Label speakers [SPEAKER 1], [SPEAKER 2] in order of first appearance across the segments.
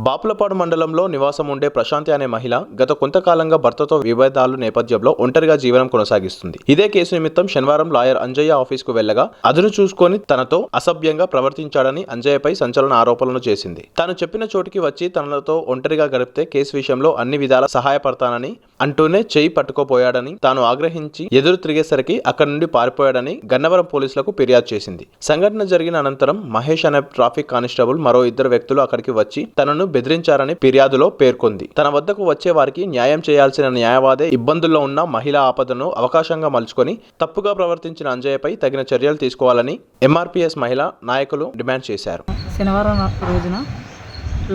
[SPEAKER 1] బాపులపాడు మండలంలో నివాసం ఉండే ప్రశాంతి అనే మహిళ గత కొంతకాలంగా భర్తతో విభేదాలు నేపథ్యంలో ఒంటరిగా జీవనం కొనసాగిస్తుంది. ఇదే కేసు నిమిత్తం శనివారం లాయర్ అంజయ్య ఆఫీసుకు వెళ్లగా అదును చూసుకొని తనతో అసభ్యంగా ప్రవర్తించాడని అంజయ్యపై సంచలన ఆరోపణలు చేసింది. తాను చెప్పిన చోటికి వచ్చి తనతో ఒంటరిగా గడిపితే కేసు విషయంలో అన్ని విధాల సహాయపడతానని అంటూనే చేయి పట్టుకోపోయాడని, తాను ఆగ్రహించి ఎదురు తిరిగేసరికి అక్కడి నుండి పారిపోయాడని గన్నవరం పోలీసులకు ఫిర్యాదు చేసింది. సంఘటన జరిగిన అనంతరం మహేష్ అనే ట్రాఫిక్ కానిస్టేబుల్ మరో ఇద్దరు వ్యక్తులు అక్కడికి వచ్చి తనను బెదిరించారని ఫిర్యాదులో పేర్కొంది. తన వద్దకు వచ్చే వారికి న్యాయం చేయాల్సిన న్యాయవాదే ఇబ్బందుల్లో ఉన్న మహిళా ఆపదను అవకాశంగా మలుచుకొని తప్పుగా ప్రవర్తించిన అంజయ్యపై తగిన చర్యలు తీసుకోవాలని ఎంఆర్పీఎస్ మహిళా నాయకులు డిమాండ్ చేశారు.
[SPEAKER 2] శనివారం రోజున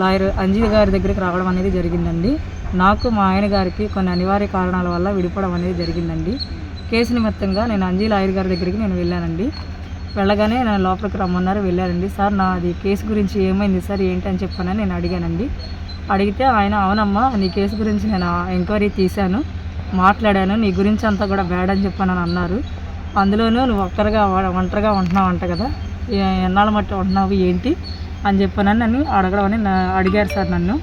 [SPEAKER 2] లాయర్ అంజయ్య గారి దగ్గరికి రావడం అనేది జరిగిందండి. నాకు మా ఆయన గారికి కొన్ని అనివార్య కారణాల వల్ల విడిపోవడం అనేది జరిగిందండి. కేసు నిమిత్తంగా నేను అంజయ్య లాయర్ గారి దగ్గరికి వెళ్ళానండి. వెళ్ళగానే నేను లోపలికి రమ్మన్నారు, వెళ్ళారండి. సార్ నాది కేసు గురించి ఏమైంది సార్ ఏంటి అని చెప్పానని నేను అడిగానండి. అడిగితే ఆయన అవునమ్మా నీ కేసు గురించి నేను ఎంక్వైరీ తీశాను, మాట్లాడాను, నీ గురించి అంతా కూడా బ్యాడ్ అని చెప్పానని అన్నారు. అందులోనూ నువ్వు ఒంటరిగా ఉంటున్నావు అంట కదా, ఎన్నాళ్ళ మట్టి ఉంటున్నావు ఏంటి అని చెప్పానని నన్ను అడిగారు సార్ నన్ను.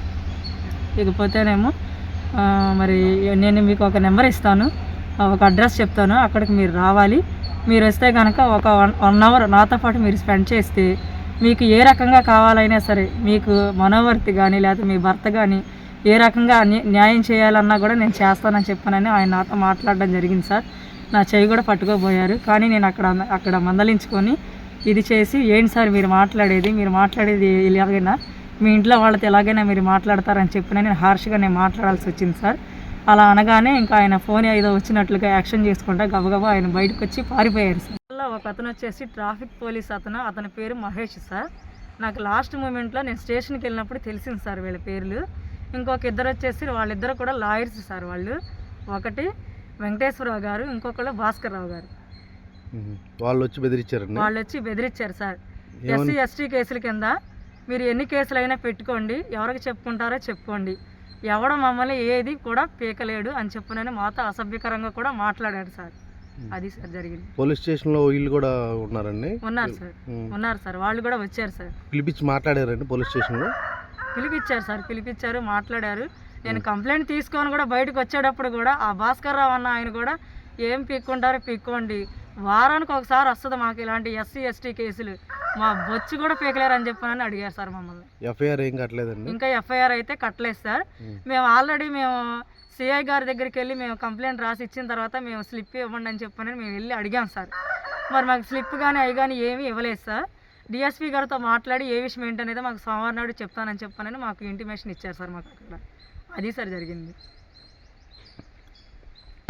[SPEAKER 2] ఇకపోతేనేమో మరి నేను మీకు ఒక నెంబర్ ఇస్తాను, ఒక అడ్రస్ చెప్తాను, అక్కడికి మీరు రావాలి. మీరు వస్తే కనుక ఒక 1 అవర్ నాతో పాటు మీరు స్పెండ్ చేస్తే మీకు ఏ రకంగా కావాలైనా సరే, మీకు మనోవర్తి కానీ లేకపోతే మీ భర్త కానీ ఏ రకంగా న్యాయం చేయాలన్నా కూడా నేను చేస్తానని చెప్పానని ఆయన నాతో మాట్లాడడం జరిగింది సార్. నా చెయ్యి కూడా పట్టుకోబోయారు. కానీ నేను అక్కడ మందలించుకొని ఇది చేసి ఏంటి సార్ మీరు మాట్లాడేది ఇలాగైనా మీ ఇంట్లో వాళ్ళతో ఎలాగైనా మీరు మాట్లాడతారని చెప్పిన నేను హార్ష్గా మాట్లాడాల్సి వచ్చింది సార్. అలా అనగానే ఇంకా ఆయన ఫోన్ ఏదో వచ్చినట్లుగా యాక్షన్ చేసుకుంటా గబగబా ఆయన బయటకు వచ్చి పారిపోయారు సార్. ఒక అతను వచ్చేసి ట్రాఫిక్ పోలీస్ అతని పేరు మహేష్ సార్. నాకు లాస్ట్ మూమెంట్లో నేను స్టేషన్కి వెళ్ళినప్పుడు తెలిసింది సార్ వీళ్ళ పేర్లు. ఇంకొక ఇద్దరు వచ్చేసి వాళ్ళిద్దరు కూడా లాయర్స్ సార్. వాళ్ళు ఒకటి వెంకటేశ్వరరావు గారు, ఇంకొకళ్ళు భాస్కర్ రావు గారు.
[SPEAKER 3] వాళ్ళు వచ్చి
[SPEAKER 2] బెదిరించారు సార్. ఎస్సీ ఎస్టీ కేసుల కింద మీరు ఎన్ని కేసులైనా పెట్టుకోండి, ఎవరికి చెప్పుకుంటారో చెప్పుకోండి, ఎవడ మమ్మల్ని ఏది కూడా పీకలేడు అని చెప్పునని మాతో అసభ్యకరంగా కూడా మాట్లాడాడు సార్. అది సార్ జరిగింది.
[SPEAKER 3] పోలీస్ స్టేషన్లో వీళ్ళు కూడా ఉన్నారండి?
[SPEAKER 2] ఉన్నారు సార్. వాళ్ళు కూడా వచ్చారు సార్.
[SPEAKER 3] పిలిపించి మాట్లాడారండి పోలీస్ స్టేషన్లో?
[SPEAKER 2] పిలిపించారు, మాట్లాడారు. నేను కంప్లైంట్ తీసుకొని కూడా బయటకు వచ్చేటప్పుడు కూడా ఆ భాస్కర్ రావు అన్న ఆయన కూడా ఏం పీక్కుంటారో పీక్కోండి, వారానికి ఒకసారి వస్తుంది మాకు ఇలాంటి ఎస్సీ ఎస్టీ కేసులు, మా బొచ్చు కూడా పీకలేరు అని చెప్పానని అడిగారు సార్ మమ్మల్ని.
[SPEAKER 3] ఎఫ్ఐఆర్ ఏం కట్టలేదండి?
[SPEAKER 2] ఇంకా ఎఫ్ఐఆర్ అయితే కట్టలేదు సార్. మేము ఆల్రెడీ సిఐ గారి దగ్గరికి వెళ్ళి మేము కంప్లైంట్ రాసి ఇచ్చిన తర్వాత మేము స్లిప్ ఇవ్వండి అని చెప్పని మేము వెళ్ళి అడిగాం సార్. మరి మాకు స్లిప్ కానీ అవి కానీ ఏమీ ఇవ్వలేదు సార్. డిఎస్పీ గారితో మాట్లాడి ఏ విషయం ఏంటనేది మాకు సోమవారం నాడు చెప్తానని చెప్పానని మాకు ఇంటిమేషన్ ఇచ్చారు సార్ మాకు అక్కడ. అది సార్ జరిగింది.